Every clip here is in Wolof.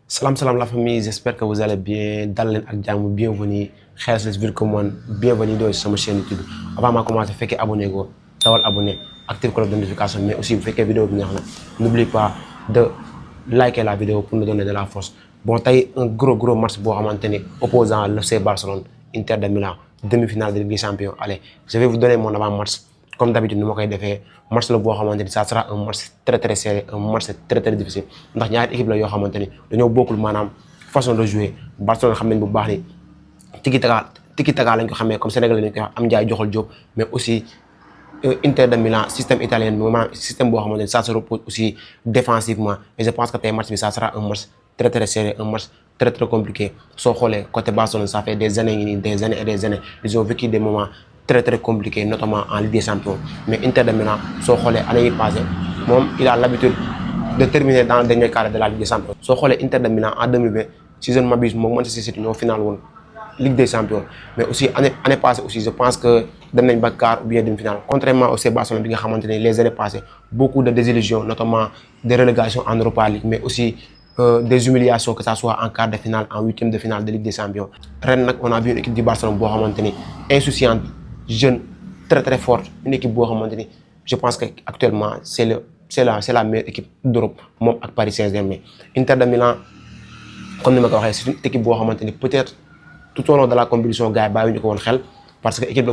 Salam la famille, j'espère que vous allez bien. Dalen ak jamm, bienvenue. Xees welcome one, bienvenue dans sama chaîne YouTube. Avant ma commencer, faites abonner go, tawal abonner, active cloche de notification, mais aussi vous faites vidéo bi neex na. N'oubliez pas de liker la vidéo pour nous donner de la force. Bon, tay un gros match bo xamanteni opposant le FC Barcelone, Inter de Milan, demi-finale de Ligue des Champions. Allez, je vais vous donner mon avant-match. Comme d'habitude, nous avons fait match le ça sera un match très serré, un match très difficile. Ndax ñaari équipe la yo xamanteni dañoo bokkul manam façon de jouer. Barcelone xam nañ bu baax ni tiki taka lañ ko xamé comme Sénégal lañ ko am Ndiaye joxol job, mais aussi Inter de Milan système italien manam système bo xamanteni ça se repose aussi défensivement et je pense que tay match bi ça sera un match très serré, un match très compliqué. So xolé côté Barcelone ça fait des années ils ont vécu des moments très compliqué, notamment en Ligue des Champions. Mais Inter de Milan, l'année passée, il a l'habitude de terminer dans le dernier quart de la Ligue des Champions. Inter de Milan en 2020, si je ne m'abuse, Manchester City au final Ligue des Champions. Mais aussi année passée aussi, je pense que dans le quart ou bien demi-finale. Contrairement au Barcelone, les années passées, beaucoup de désillusions, notamment des relégations en Europa League, mais aussi des humiliations, que ce soit en quart de finale, en huitième de finale de Ligue des Champions. Rennes, on a vu une équipe du Barcelone insouciante, jeune, très forte, une équipe je pense qu'actuellement c'est la meilleure équipe d'Europe, même avec Paris Saint-Germain. Inter de Milan, comme je l'ai dit, c'est une équipe peut-être tout au long de la compétition, gars yi parce que l'équipe de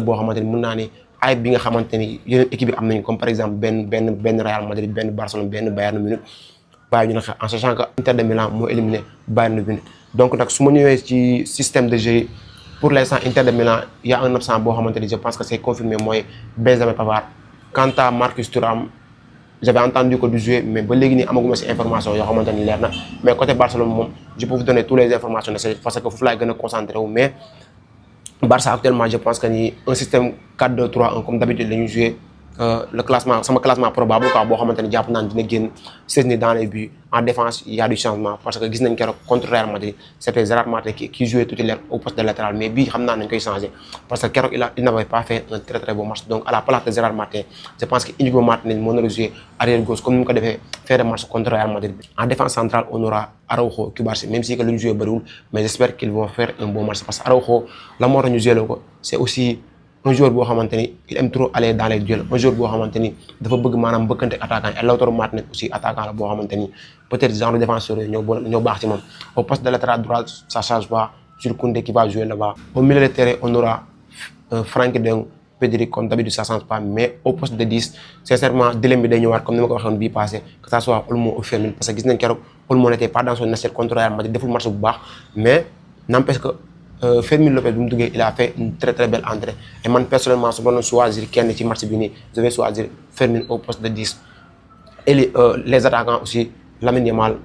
équipe comme par exemple Ben Real Madrid, Ben Barcelone, Ben Bayern Munich, en sachant que Inter de Milan m'a éliminé Bayern Munich. Donc si je ñëwee ci système de jeu, pour l'instant, Inter de Milan, il y a un absent, je pense que c'est confirmé, moi, Benjamin Pavard. Quant à Marcus Thuram, j'avais entendu que du jouer, mais je n'ai pas ces informations. Mais côté Barcelone, je peux vous donner toutes les informations parce qu'il faut me concentrer. Mais Barça actuellement, je pense qu'il y a un système 4-2-3-1, comme d'habitude, nous jouons. Le classement, c'est mon classement probable car boo xamanteni japp nan dina génn 16 dans les buts. En défense il y a du changement parce que gis nañ kéro contre Real Madrid c'était Gérard Martin qui jouait titulaire au poste de latéral, mais bi xamna nañ koy changer parce que kéro il n'avait pas fait un très bon match. Donc à la place de Gérard Martin, je pense que Inigo Martinez mën na jouer arrière gauche comme nous ko défé faire des matchs contre Real Madrid. En défense centrale on aura Araujo, Cubarsí, même si que luñ jouer bariwul, mais j'espère qu'ils vont faire un bon match parce que Araujo la mo ñu jouer ko c'est aussi un joueur boo xamanteni il aime trop aller dans les duels, un joueur boo xamanteni dafa bëgg manam bëkkante attaquant et Lautaro Martinez aussi attaquant la boo xamanteni peut-être genre défenseur ñoo baax ci mom. Au poste de latéral droit ça change pas, sur Koundé qui va jouer là-bas. Au milieu de terrain on aura Frenkie de Jong, Pedri, comme d'habitude ça change pas, mais au poste de 10 sincèrement Délem bi day ñëwaat comme ni ma ko waxoon bii passé, que ça soit Olmo ou Fermin, parce que gis nañ keroog Olmo n'était pas dans son assiette contre Real Madrid, deful match bu baax, mais n'empêche que Fermin Lopez il a fait une très belle entrée. Et moi personnellement, si je dois choisir qui est match bini, je vais choisir Fermin au poste de 10. Et les attaquants aussi, Lamine Yamal,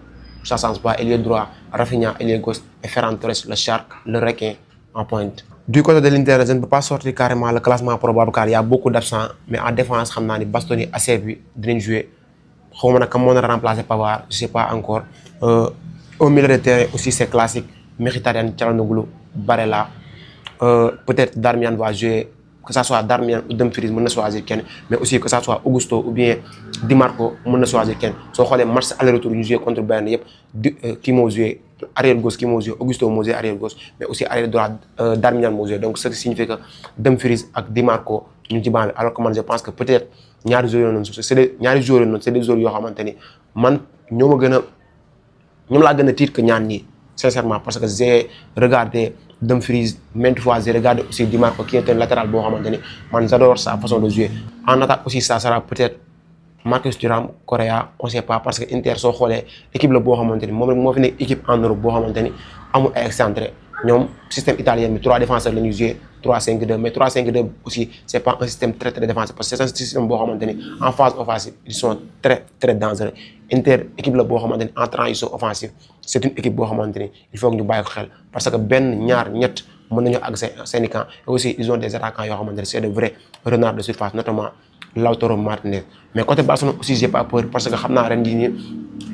ça ne change pas, ailier droit, Rafinha, ailier gauche, et Ferran Torres, le Shark, le requin en pointe. Du côté de l'Inter, je ne peux pas sortir carrément le classement probable car il y a beaucoup d'absents, mais en défense, je sais que Bastoni a servi de jouer. Je ne sais pas comment on a remplacé Pavard, je ne sais pas encore. Au milieu de terrain aussi, c'est classique. Mkhitaryan, Çalhanoğlu, Barella, peut-être Darmian va jouer, que ce soit Darmian ou Dumfries, on peut choisir quelqu'un, mais aussi que ce soit Augusto ou bien Di Marco, on peut choisir quelqu'un. Si on a match aller-retour, nous jouons contre Bayern, qui m'a joué arrière gauche, qui m'a joué Augusto, m'a joué arrière gauche, mais aussi arrière droit, Darmian m'a joué. Donc ce qui signifie que Dumfries et Di Marco, nous disons, alors que moi je pense que peut-être ñaari joueurs c'est des joueurs yoo xamante ni man ñoo laa gën a tiit que ñaar ñii. Sincèrement, parce que j'ai regardé Dumfries maintes fois, j'ai regardé aussi Di Marco qui est un latéral bon, j'adore sa façon de jouer. En attaque aussi, ça sera peut-être Marcus Thuram, Correa, on ne sait pas, parce que Inter, so l'équipe le bon, moi une équipe en Europe, bon, amul excentré. Le système italien, 3 défenseurs, le jouer 3-5-2, mais 3-5-2 aussi, c'est pas un système très défensif, parce que c'est un système bon, en phase offensive, ils sont très dangereux. Inter, équipe le bon, en transition offensive, c'est une équipe bon, il faut que nous baillons parce que Ben, Ñaar, Ñett, mën nañu ak seen camp et aussi ils ont des attaquants yoo xamante ne c'est de vrais renards de surface, notamment Lautaro Martinez. Mais côté Barcelone aussi j'ai pas peur parce que xam naa ren jii nii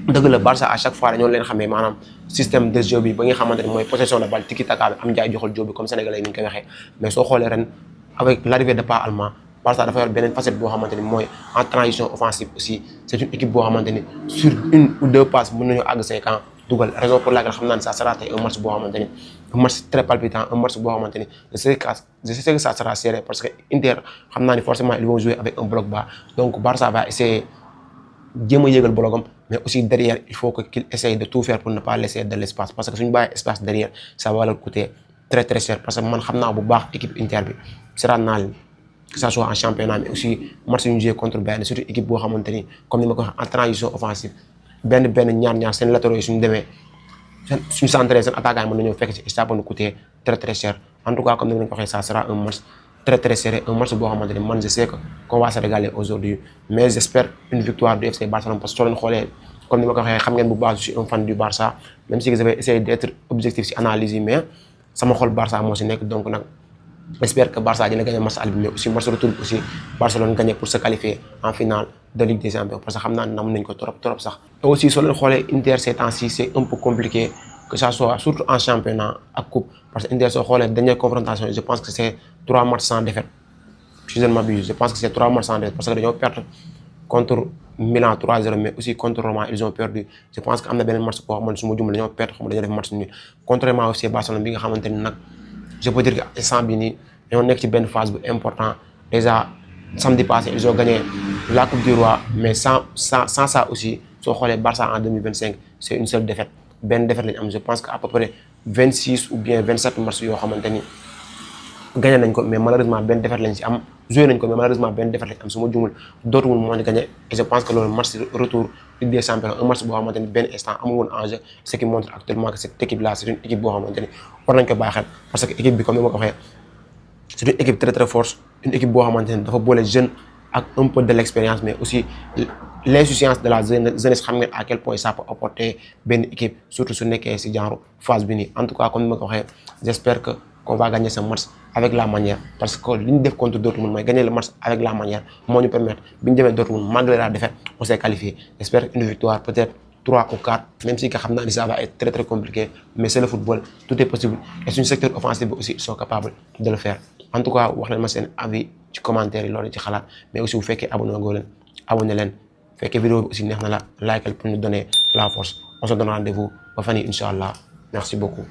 dëgg la Barça à chaque fois dañoo leen xamee maanaam système de jeu bi ba nga xamante ne mooy possession de balle tiki taka bi am Ndiaye joxal jeu bi comme sénégalais ni ñu koy waxee. Mais soo xoolee ren avec l'arrivée de pas allemand Barça dafa yor beneen facette boo xamante ni mooy en transition offensive aussi c'est une équipe boo xamante ni sur une ou deux passes mën nañoo àgg seen camp dugal raison pour laquelle xam naa ne ça sera tey un match boo xamante ni un match très palpitant un match boo xamante ni je sais que ça sera serré parce que Inter xam naa ni forcément ils vont jouer avec un bloc bas donc Barça va essayer jéem a yéegal bloc am mais aussi derrière il faut qu'il essaye de tout faire pour ne pas laisser de l'espace parce que suñu bàyyi espace derrière ça va leur coûter très cher parce que man xam naa bu baax équipe Inter bi seetaan naa leen que ça soit en championnat mais aussi match yu ñu joué contre Bayern surtout équipe boo xamante ni comme ni ma ko waxee en transition offensive benn ñaar seen latéraux yi suñu demee suñu centré seen attaquant yi mën nañoo fekk ci ça peut nous coûter très cher en tout cas comme ni ma ko waxee ça sera un match très serré un match boo xamante ni man je sais que qu'on va se régaler aujourd'hui mais j'espère une victoire du FC Barcelone parce que soo leen xoolee comme ni ma ko waxee xam ngeen bu baax je suis un fan du Barça même si j'avais essayé d'être objectif ci analyse yi mais sama xol Barça moo ci nekk donc nag j'espère que Barça dina gagner match aller mais aussi match retour aussi Barcelone gagner pour se qualifier en finale de Ligue des Champions parce que xam naa nam nañ ko trop sax. te aussi soo leen xoolee Inter ces temps-ci c'est un peu compliqué que ça soit surtout en championnat ak coupe parce que Inter soo xoolee dernière confrontation je pense que c'est 3 matchs sans défaite si je ne m'abuse je pense que c'est 3 matchs sans défaite parce que dañoo perdre contre Milan 3-0 mais aussi contre Roma ils ont perdu je pense que am na beneen match boo xamante su ma juumee dañoo perdre xam nga dañoo def match nul contrairement aussi Barcelone bi nga xamante ni nag je peux dire que instant bii nii dañoo nekk ci benn phase bu important déjà samedi passé ils ont gagné la Coupe du Roi mais sans ça aussi soo xoolee Barça en 2025 c'est une seule défaite benn défaite lañu am je pense que à peu près 26 ou bien 27 matchs yoo xamante ni gagné nañ ko mais malheureusement benn défaite lañ ci am joué nañ ko mais malheureusement benn défaite lañ am su ma jumul Dortmund moo ñu gagné et je pense que loolu match retour Ligue des Champions un match boo xamante ni benn instant amul woon enjeu ce qui montre actuellement que cette équipe là c'est une équipe boo xamante ni war nañ ko bàyyi xel parce que équipe bi comme ni ma ko waxee c'est une équipe très forte une équipe boo xamante ni dafa boole jeune ak un peu de l'expérience mais aussi l'insuffisance de la jeunesse xam nga à quel point ça peut apporter benn équipe surtout su nekkee ci genre phase bi nii en tout cas comme ni ma ko waxee j'espère que qu'on va gagner ce match avec la manière parce que li ñu def contre Dortmund mooy gagner le match avec la manière moo ñu permettre bi ñu demee Dortmund malgré la défaite on s'est qualifié j'espère une victoire peut-être 3 ou 4 même si que xam naa ni ça va être très compliqué mais c'est le football tout est possible et suñu secteur offensif bi aussi ils sont capables de le faire en tout cas wax leen ma seen avis ci commentaire yi loolu ci xalaat mais aussi bu fekkee abonné leen fekkee vidéo bi aussi neex na la like pour nous donner la force on se donne rendez-vous ba fan yi incha allah merci beaucoup